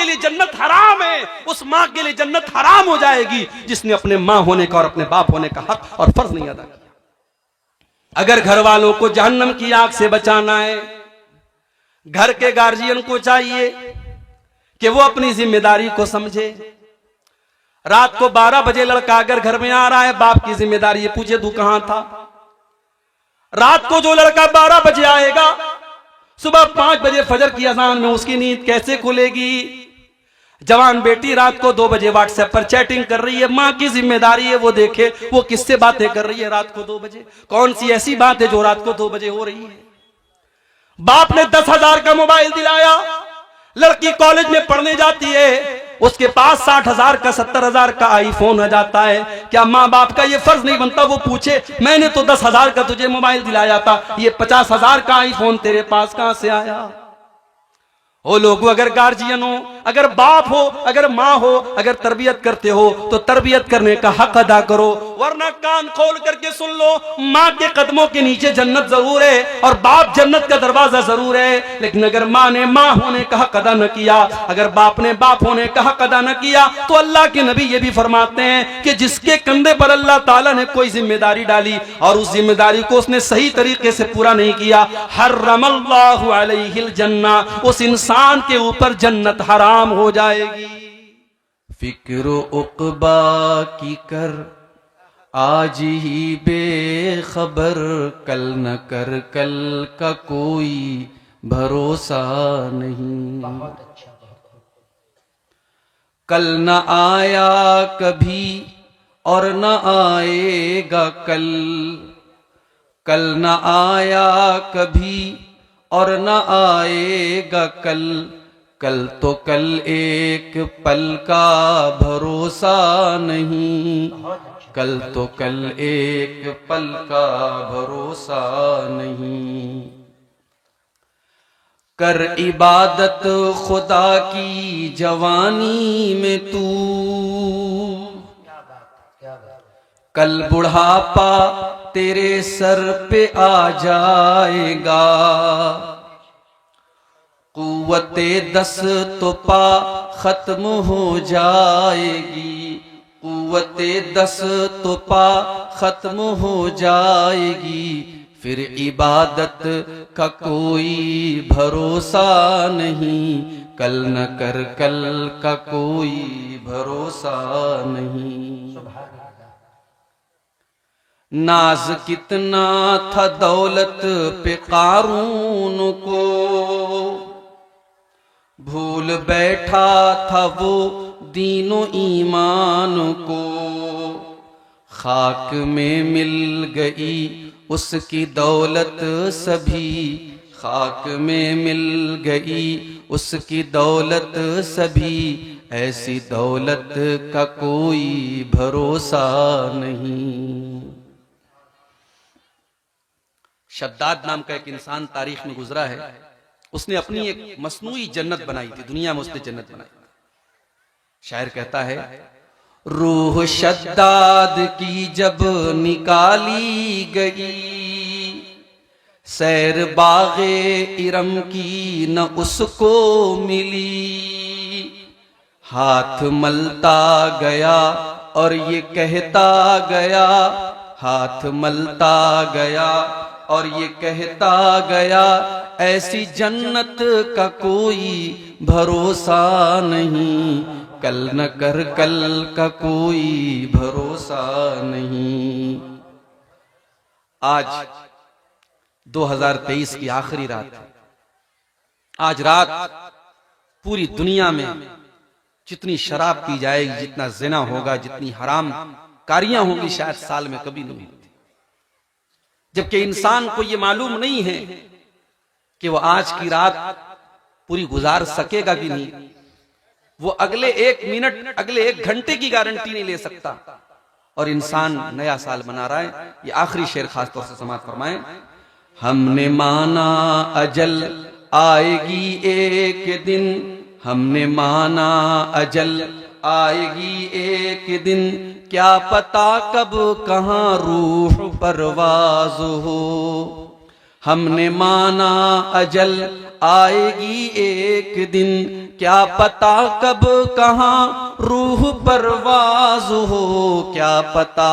के लिए जन्नत हराम है, उस माँ के लिए जन्नत हराम हो जाएगी जिसने अपने माँ होने का और अपने बाप होने का हक और फर्ज नहीं अदा किया। अगर घर वालों को जहन्नम की आग से बचाना है, घर के गार्जियन को चाहिए कि वो अपनी जिम्मेदारी को समझे। रात को 12 बजे लड़का अगर घर में आ रहा है, बाप की जिम्मेदारी ये पूछे तू कहां था। रात को जो लड़का 12 बजे आएगा, सुबह 5 बजे फजर की अजान में उसकी नींद कैसे खुलेगी। जवान बेटी रात को 2 बजे व्हाट्सएप पर चैटिंग कर रही है, मां की जिम्मेदारी है वो देखे वो किससे बातें कर रही है रात को 2 बजे। कौन सी ऐसी बात है जो रात को 2 बजे हो रही है। बाप ने 10,000 का मोबाइल दिलाया, लड़की कॉलेज में पढ़ने जाती है, उसके पास 60,000 का 70,000 का आईफोन आ जाता है। क्या माँ बाप का ये फर्ज नहीं बनता वो पूछे मैंने तो 10,000 का तुझे मोबाइल दिलाया था, ये 50,000 का आईफोन तेरे पास कहां से आया। वो लोग अगर गार्जियन हो, अगर बाप हो, अगर माँ हो, अगर तरबियत करते हो तो तरबियत करने का हक अदा करो, वरना कान खोल करके सुन लो, माँ के कदमों के नीचे जन्नत जरूर है और बाप जन्नत का दरवाजा जरूर है। लेकिन अगर माँ ने माँ होने का हक अदा न किया, अगर बाप ने बाप होने का हक अदा न किया, तो अल्लाह के नबी ये भी फरमाते हैं कि जिसके कंधे पर अल्लाह ताला ने कोई जिम्मेदारी डाली और उस जिम्मेदारी को उसने सही तरीके से पूरा नहीं किया, हर्रमल्लाहु अलैहिल जन्ना, उस इंसान के ऊपर जन्नत हराम हो जाएगी। फिक्र उक़बा की कर आज ही बेखबर, कल न कर कल का कोई भरोसा नहीं। कल न आया कभी और न आएगा कल, कल न आया कभी और न आएगा कल, कल तो कल एक पल का भरोसा नहीं, कल तो कल एक पल का भरोसा नहीं। कर इबादत खुदा की जवानी में तू, कल बुढ़ापा तेरे सर पे आ जाएगा। कुव्वते 10 तो पा खत्म हो जाएगी, कुव्वते 10 तो पा खत्म हो जाएगी, फिर इबादत का कोई भरोसा नहीं, कल न कर कल का कोई भरोसा नहीं। नाज कितना था दौलत पे कारून को, भूल बैठा था वो दीनो ईमान को, खाक में मिल गई उसकी दौलत सभी, खाक में मिल गई उसकी दौलत सभी, ऐसी दौलत का कोई भरोसा नहीं। शद्दाद नाम का एक इंसान तारीख में गुजरा है, उसने अपनी एक मसनूई जन्नत बनाई थी, दुनिया में उसने जन्नत बनाई। शायर कहता है, रूह शद्दाद की जब निकाली गई, सैर बागे इरम की न उसको मिली, हाथ मलता गया और ये कहता गया, हाथ मलता गया और ये कहता गया, ऐसी जन्नत का कोई भरोसा नहीं, कल न कर कल का कोई भरोसा नहीं। आज 2023 की आखिरी रात है। आज रात पूरी दुनिया में जितनी शराब पी जाएगी, जितना जिना होगा, जितनी हराम कारियां होंगी, शायद साल में कभी नहीं होती। जबकि इंसान को यह मालूम नहीं है कि वो आज की रात पूरी गुजार सकेगा कि नहीं, वो अगले 1 मिनट, अगले 1 घंटे की गारंटी नहीं ले सकता। और इंसान नया साल मना रहा है। ये आखिरी शेर खास तौर से समाप्त फरमाएं, हमने माना अजल आएगी एक दिन, हमने माना अजल आएगी एक दिन, क्या पता कब कहाँ रूह परवाज हो, हमने माना अजल आएगी एक दिन, क्या पता कब कहाँ रूह परवाज हो, क्या पता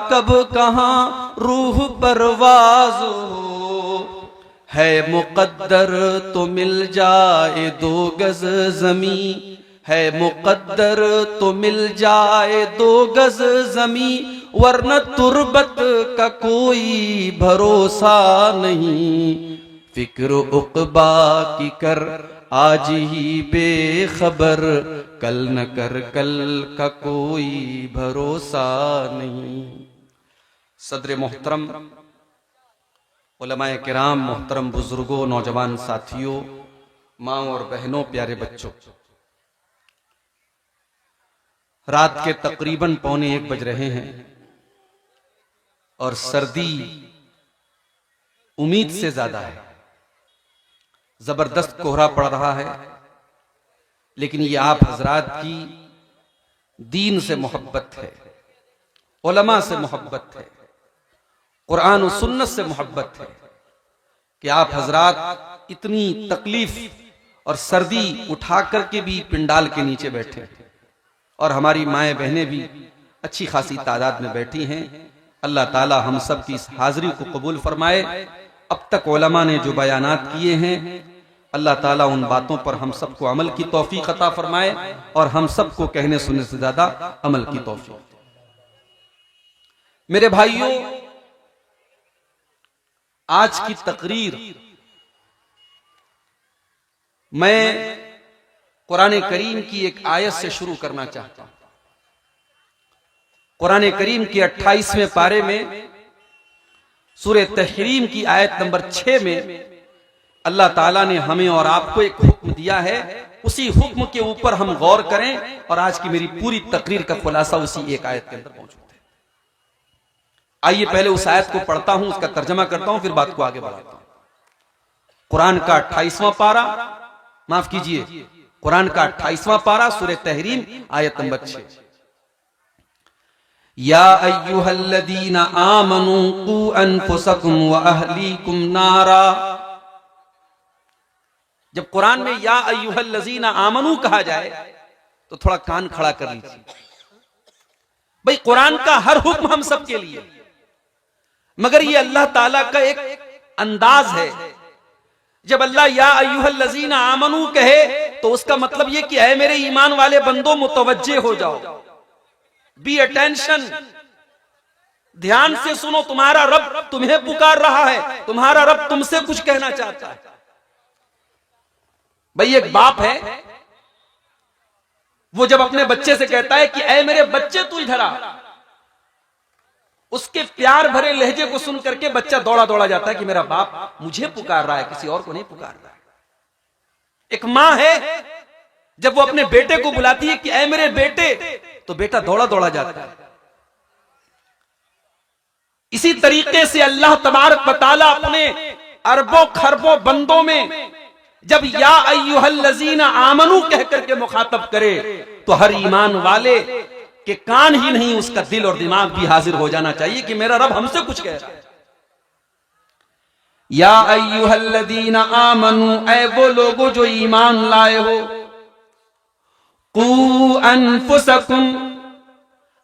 कब कहाँ रूह परवाज हो। है मुकद्दर तो मिल जाए 2 गज जमी, है मुकद्दर तो मिल जाए 2 गज जमी, वरना तुरबत का कोई भरोसा नहीं। फिक्र उक़बा की कर आज ही बेखबर, कल न कर कल का कोई भरोसा नहीं। सदर मोहतरम, उलमाए किराम, मोहतरम बुजुर्गों, नौजवान साथियों, माँ और बहनों, प्यारे बच्चों, रात के तकरीबन 1:15 बज रहे हैं और सर्दी उम्मीद से ज्यादा है। जबरदस्त कोहरा पड़ रहा है, लेकिन ये आप हजरात की दीन से मोहब्बत है, उलमा से मोहब्बत है, कुरान और सुन्नत से मोहब्बत है कि आप हजरात इतनी तकलीफ और सर्दी उठा करके भी पिंडाल के नीचे बैठे, और हमारी माएँ बहनें भी अच्छी खासी तादाद में बैठी हैं। अल्लाह ताला हम सब की इस हाजिरी को कबूल फरमाए। अब तक उलमा ने जो बयानात किए हैं, अल्लाह ताला उन बातों पर हम सबको अमल की तौफीक अता फरमाए और हम सबको कहने सुनने से ज्यादा अमल की तौफीक। मेरे भाइयों, आज की तकरीर मैं कुरान करीम की एक आयत से शुरू करना चाहता हूं। कुरान करीम के 28वें पारे में सूरह तहरीम की आयत नंबर 6 में अल्लाह ताला ने हमें और आपको एक हुक्म दिया है। उसी हुक्म के ऊपर हम गौर करें और आज की मेरी पूरी तकरीर का खुलासा उसी एक आयत के अंदर मौजूद है। आइए पहले उस आयत को पढ़ता हूं, उसका तर्जमा करता हूं, फिर बात को आगे बढ़ाता हूं। कुरान का 28वां पारा, माफ कीजिए, कुरान का 28वां पारा, सूरह तहरीम, आयत नंबर 6। या अय्युहल्लज़ीना आमनू कू अनफुसकुम व अहलीकुम नारा। जब कुरान में या अय्युहल्लज़ीना आमनू कहा जाए तो थोड़ा कान खड़ा कर लीजिए। भाई, कुरान का हर हुक्म हम सब के लिए, मगर ये अल्लाह ताला का एक अंदाज है। जब अल्लाह या अय्युहल्लज़ीना आमनू कहे तो उसका मतलब ये कि ऐ मेरे ईमान वाले बंदो, मुतवज्जे हो जाओ, बी अटेंशन, ध्यान से सुनो, तुम्हारा रब तुम्हें पुकार रहा है, तुम्हारा रब तुमसे कुछ कहना चाहता है। भाई, एक बाप है, वो जब अपने बच्चे से कहता है कि ऐ मेरे बच्चे तू इधर आ, उसके प्यार भरे लहजे को सुन करके बच्चा दौड़ा दौड़ा जाता है कि मेरा बाप मुझे पुकार रहा है, किसी और को नहीं पुकार रहा है। एक मां है, जब वो अपने बेटे को बुलाती है कि ऐ मेरे बेटे, तो बेटा दौड़ा दौड़ा जाता है। इसी तरीके से अल्लाह तबारक व तआला अपने अरबों खरबों बंदों में जब या अय्युहल्लज़ीना आमनू कह करके मुखातब करे तो हर ईमान वाले के कान ही नहीं, उसका दिल और दिमाग भी हाजिर हो जाना चाहिए कि मेरा रब हमसे कुछ कह रहा है। या अय्युहल्लज़ीना आमनू, ऐ वो लोगो जो ईमान लाए हो, कू अनफुसकुम,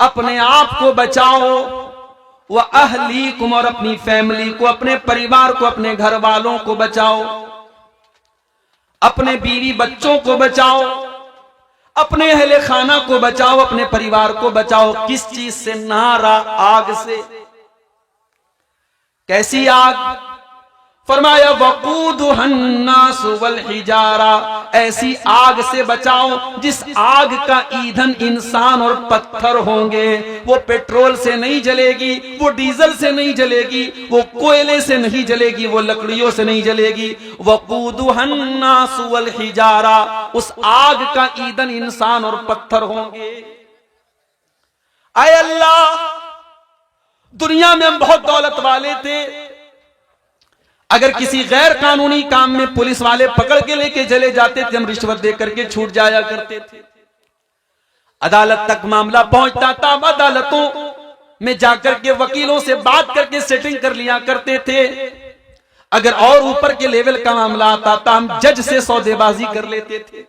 अपने आप को बचाओ, व अहलीकुम, और अपनी फैमिली को, अपने परिवार को, अपने घर वालों को बचाओ, अपने बीवी बच्चों को बचाओ, अपने अहले खाना को बचाओ, अपने परिवार को बचाओ। किस चीज से? नारा, आग से। कैसी आग? फरमाया वक़ूदुहन्नास वल हिजारा, ऐसी आग से बचाओ जिस आग का ईंधन इंसान और पत्थर होंगे। वो पेट्रोल से नहीं जलेगी, वो डीजल से नहीं जलेगी, वो कोयले से नहीं जलेगी, वो लकड़ियों से नहीं जलेगी। वक़ूदुहन्नास वल हिजारा, उस आग का ईंधन इंसान और पत्थर होंगे। आए अल्लाह, दुनिया में हम बहुत दौलत वाले थे, अगर किसी गैर कानूनी काम में पुलिस वाले पकड़ के लेके चले जाते थे, हम रिश्वत दे करके छूट जाया करते थे। अदालत तक मामला पहुंचता था, अदालतों में जाकर के वकीलों से बात करके सेटिंग कर लिया करते थे। अगर और ऊपर के लेवल का मामला आता तो हम जज से सौदेबाजी कर लेते थे।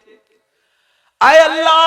आए अल्लाह